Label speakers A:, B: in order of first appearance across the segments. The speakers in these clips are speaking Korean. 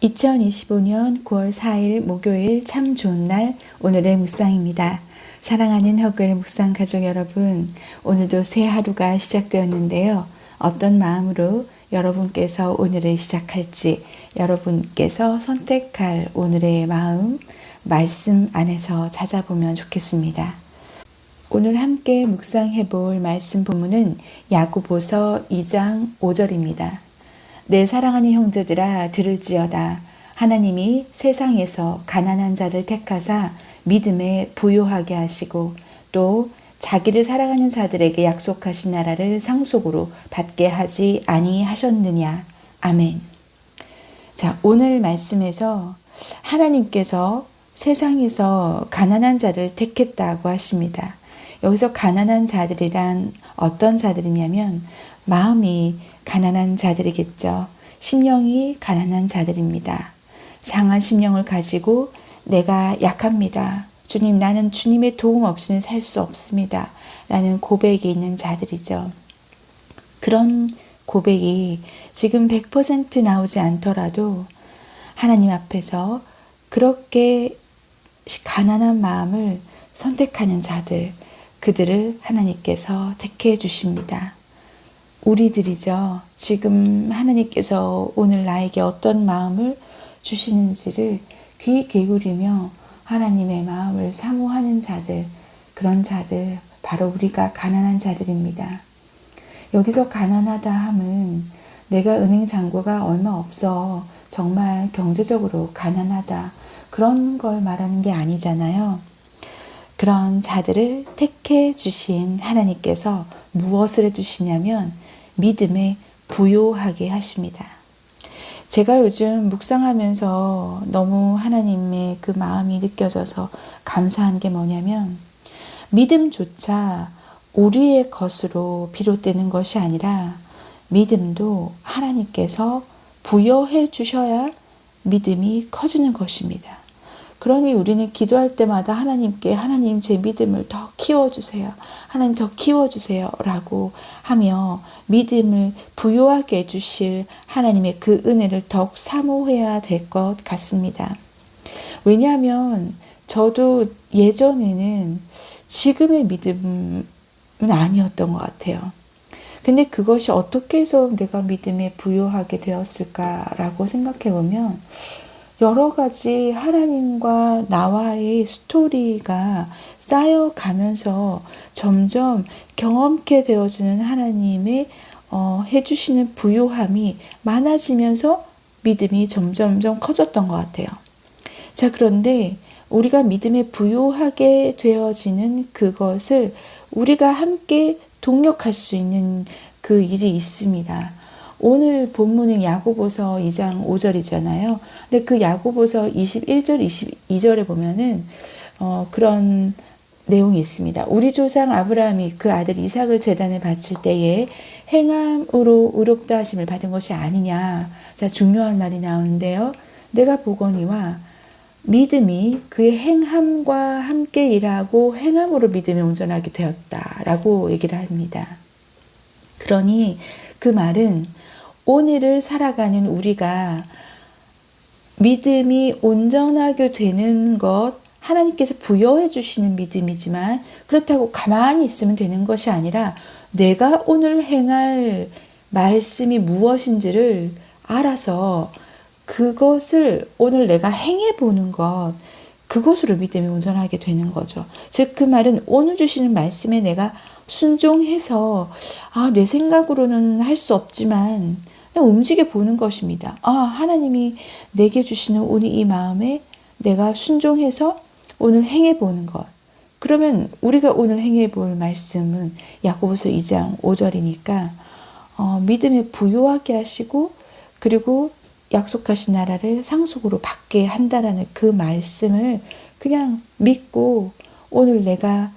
A: 2025년 9월 4일 목요일 참 좋은 날 오늘의 묵상입니다. 사랑하는 허글 묵상 가족 여러분, 오늘도 새 하루가 시작되었는데요. 어떤 마음으로 여러분께서 오늘을 시작할지, 여러분께서 선택할 오늘의 마음, 말씀 안에서 찾아보면 좋겠습니다. 오늘 함께 묵상해 볼 말씀 본문은 야고보서 2장 5절입니다. 내 사랑하는 형제들아 들을지어다. 하나님이 세상에서 가난한 자를 택하사 믿음에 부요하게 하시고 또 자기를 사랑하는 자들에게 약속하신 나라를 상속으로 받게 하지 아니하셨느냐. 아멘. 자, 오늘 말씀에서 하나님께서 세상에서 가난한 자를 택했다고 하십니다. 여기서 가난한 자들이란 어떤 자들이냐면 마음이 가난한 자들이겠죠. 심령이 가난한 자들입니다. 상한 심령을 가지고 내가 약합니다. 주님, 나는 주님의 도움 없이는 살 수 없습니다. 라는 고백이 있는 자들이죠. 그런 고백이 지금 100% 나오지 않더라도 하나님 앞에서 그렇게 가난한 마음을 선택하는 자들, 그들을 하나님께서 택해 주십니다. 우리들이죠. 지금 하나님께서 오늘 나에게 어떤 마음을 주시는지를 귀 기울이며 하나님의 마음을 사모하는 자들, 그런 자들, 바로 우리가 가난한 자들입니다. 여기서 가난하다 함은 내가 은행 잔고가 얼마 없어 정말 경제적으로 가난하다, 그런 걸 말하는 게 아니잖아요. 그런 자들을 택해 주신 하나님께서 무엇을 해주시냐면 믿음에 부요하게 하십니다. 제가 요즘 묵상하면서 너무 하나님의 그 마음이 느껴져서 감사한 게 뭐냐면 믿음조차 우리의 것으로 비롯되는 것이 아니라 믿음도 하나님께서 부여해 주셔야 믿음이 커지는 것입니다. 그러니 우리는 기도할 때마다 하나님께 하나님 제 믿음을 더 키워주세요. 하나님 더 키워주세요. 라고 하며 믿음을 부요하게 해주실 하나님의 그 은혜를 더욱 사모해야 될 것 같습니다. 왜냐하면 저도 예전에는 지금의 믿음은 아니었던 것 같아요. 근데 그것이 어떻게 해서 내가 믿음에 부요하게 되었을까라고 생각해 보면 여러 가지 하나님과 나와의 스토리가 쌓여가면서 점점 경험케 되어지는 하나님의 해주시는 부요함이 많아지면서 믿음이 점점점 커졌던 것 같아요. 자, 그런데 우리가 믿음에 부요하게 되어지는 그것을 우리가 함께 동력할 수 있는 그 일이 있습니다. 오늘 본문은 야고보서 2장 5절이잖아요. 근데 그 야고보서 21절, 22절에 보면은 그런 내용이 있습니다. 우리 조상 아브라함이 그 아들 이삭을 제단에 바칠 때에 행함으로 의롭다 하심을 받은 것이 아니냐. 자, 중요한 말이 나오는데요. 내가 보거니와 믿음이 그의 행함과 함께 일하고 행함으로 믿음이 온전하게 되었다라고 얘기를 합니다. 그러니 그 말은 오늘을 살아가는 우리가 믿음이 온전하게 되는 것, 하나님께서 부여해 주시는 믿음이지만 그렇다고 가만히 있으면 되는 것이 아니라 내가 오늘 행할 말씀이 무엇인지를 알아서 그것을 오늘 내가 행해 보는 것, 그것으로 믿음이 온전하게 되는 거죠. 즉 그 말은 오늘 주시는 말씀에 내가 순종해서 내 생각으로는 할 수 없지만 그냥 움직여 보는 것입니다. 하나님이 내게 주시는 오늘 이 마음에 내가 순종해서 오늘 행해 보는 것. 그러면 우리가 오늘 행해 볼 말씀은 야고보서 2장 5절이니까 믿음에 부요하게 하시고 그리고 약속하신 나라를 상속으로 받게 한다라는 그 말씀을 그냥 믿고 오늘 내가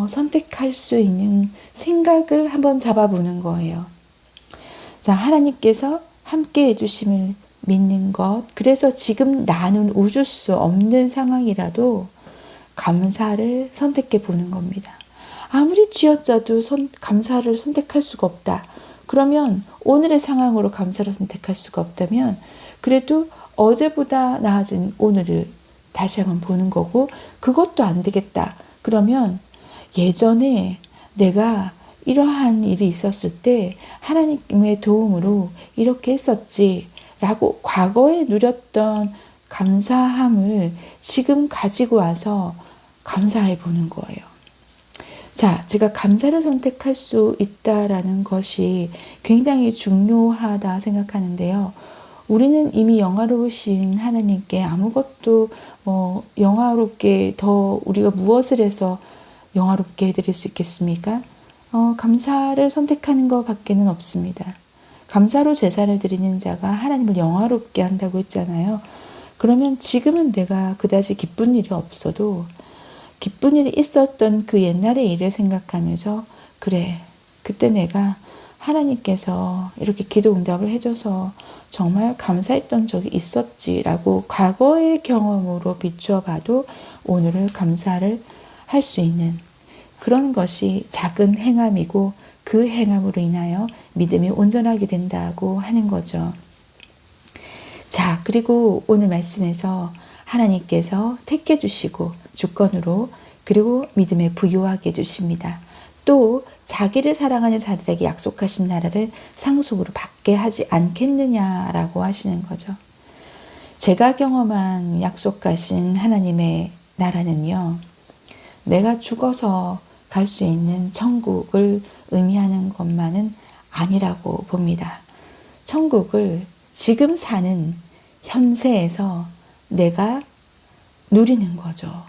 A: 선택할 수 있는 생각을 한번 잡아보는 거예요. 자, 하나님께서 함께 해주심을 믿는 것. 그래서 지금 나는 웃을 수 없는 상황이라도 감사를 선택해 보는 겁니다. 아무리 쥐어짜도 감사를 선택할 수가 없다. 그러면 오늘의 상황으로 감사를 선택할 수가 없다면 그래도 어제보다 나아진 오늘을 다시 한번 보는 거고, 그것도 안 되겠다. 그러면 예전에 내가 이러한 일이 있었을 때 하나님의 도움으로 이렇게 했었지 라고 과거에 누렸던 감사함을 지금 가지고 와서 감사해 보는 거예요. 자, 제가 감사를 선택할 수 있다라는 것이 굉장히 중요하다 생각하는데요. 우리는 이미 영화로우신 하나님께 아무것도 영화롭게 더 우리가 무엇을 해서 영화롭게 해드릴 수 있겠습니까? 감사를 선택하는 것밖에는 없습니다. 감사로 제사를 드리는 자가 하나님을 영화롭게 한다고 했잖아요. 그러면 지금은 내가 그다지 기쁜 일이 없어도 기쁜 일이 있었던 그 옛날의 일을 생각하면서 그래, 그때 내가 하나님께서 이렇게 기도 응답을 해줘서 정말 감사했던 적이 있었지라고 과거의 경험으로 비추어 봐도 오늘을 감사를 할 수 있는 그런 것이 작은 행함이고 그 행함으로 인하여 믿음이 온전하게 된다고 하는 거죠. 자, 그리고 오늘 말씀에서 하나님께서 택해 주시고 주권으로 그리고 믿음에 부요하게 해주십니다. 또 자기를 사랑하는 자들에게 약속하신 나라를 상속으로 받게 하지 않겠느냐라고 하시는 거죠. 제가 경험한 약속하신 하나님의 나라는요, 내가 죽어서 갈 수 있는 천국을 의미하는 것만은 아니라고 봅니다. 천국을 지금 사는 현세에서 내가 누리는 거죠.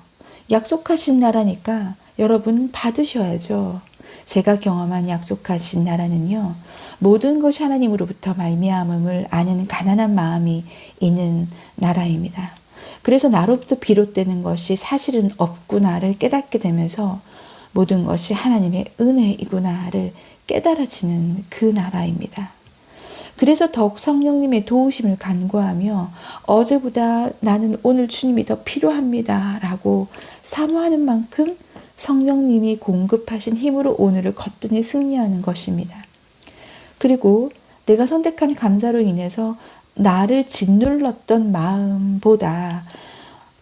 A: 약속하신 나라니까 여러분 받으셔야죠. 제가 경험한 약속하신 나라는요, 모든 것이 하나님으로부터 말미암음을 아는 가난한 마음이 있는 나라입니다. 그래서 나로부터 비롯되는 것이 사실은 없구나를 깨닫게 되면서 모든 것이 하나님의 은혜이구나를 깨달아지는 그 나라입니다. 그래서 더욱 성령님의 도우심을 간구하며 어제보다 나는 오늘 주님이 더 필요합니다 라고 사모하는 만큼 성령님이 공급하신 힘으로 오늘을 거뜬히 승리하는 것입니다. 그리고 내가 선택한 감사로 인해서 나를 짓눌렀던 마음보다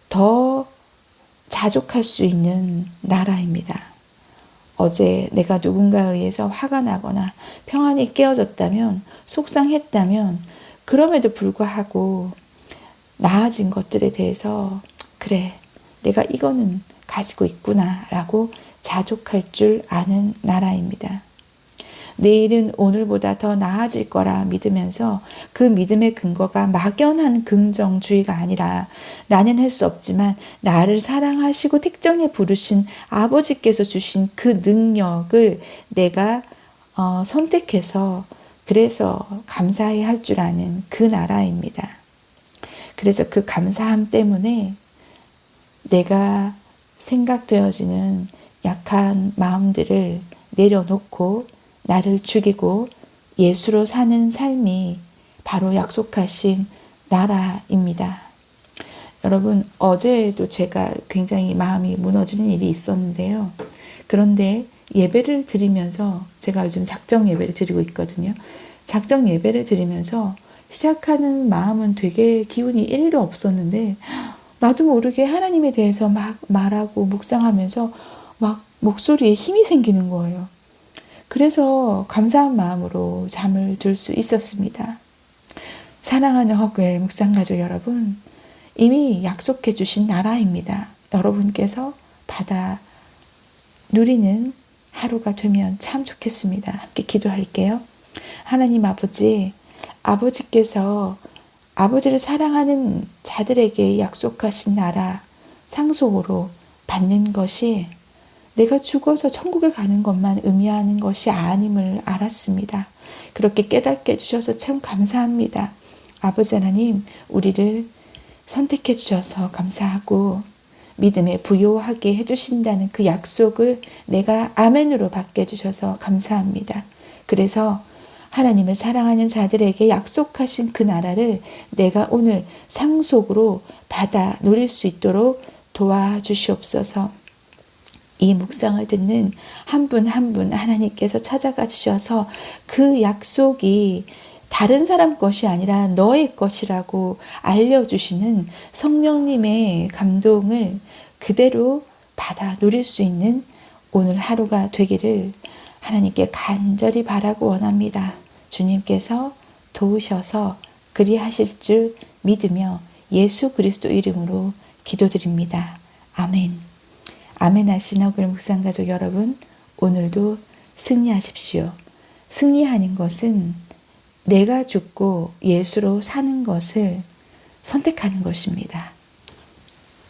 A: 더 자족할 수 있는 나라입니다. 어제 내가 누군가에 의해서 화가 나거나 평안이 깨어졌다면, 속상했다면, 그럼에도 불구하고 나아진 것들에 대해서 그래, 내가 이거는 가지고 있구나 라고 자족할 줄 아는 나라입니다. 내일은 오늘보다 더 나아질 거라 믿으면서 그 믿음의 근거가 막연한 긍정주의가 아니라 나는 할 수 없지만 나를 사랑하시고 택정해 부르신 아버지께서 주신 그 능력을 내가 선택해서 그래서 감사해야 할 줄 아는 그 나라입니다. 그래서 그 감사함 때문에 내가 생각되어지는 약한 마음들을 내려놓고 나를 죽이고 예수로 사는 삶이 바로 약속하신 나라입니다. 여러분, 어제도 제가 굉장히 마음이 무너지는 일이 있었는데요. 그런데 예배를 드리면서, 제가 요즘 작정 예배를 드리고 있거든요. 작정 예배를 드리면서 시작하는 마음은 되게 기운이 1도 없었는데 나도 모르게 하나님에 대해서 막 말하고 묵상하면서 막 목소리에 힘이 생기는 거예요. 그래서 감사한 마음으로 잠을 들 수 있었습니다. 사랑하는 허글 묵상가족 여러분, 이미 약속해 주신 나라입니다. 여러분께서 받아 누리는 하루가 되면 참 좋겠습니다. 함께 기도할게요. 하나님 아버지, 아버지께서 아버지를 사랑하는 자들에게 약속하신 나라 상속으로 받는 것이 내가 죽어서 천국에 가는 것만 의미하는 것이 아님을 알았습니다. 그렇게 깨닫게 해주셔서 참 감사합니다. 아버지 하나님, 우리를 선택해 주셔서 감사하고 믿음에 부요하게 해주신다는 그 약속을 내가 아멘으로 받게 해주셔서 감사합니다. 그래서 하나님을 사랑하는 자들에게 약속하신 그 나라를 내가 오늘 상속으로 받아 누릴 수 있도록 도와주시옵소서. 이 묵상을 듣는 한 분 한 분 하나님께서 찾아가 주셔서 그 약속이 다른 사람 것이 아니라 너의 것이라고 알려주시는 성령님의 감동을 그대로 받아 누릴 수 있는 오늘 하루가 되기를 하나님께 간절히 바라고 원합니다. 주님께서 도우셔서 그리하실 줄 믿으며 예수 그리스도 이름으로 기도드립니다. 아멘. 아멘 하신 허글 묵상가족 여러분, 오늘도 승리하십시오. 승리하는 것은 내가 죽고 예수로 사는 것을 선택하는 것입니다.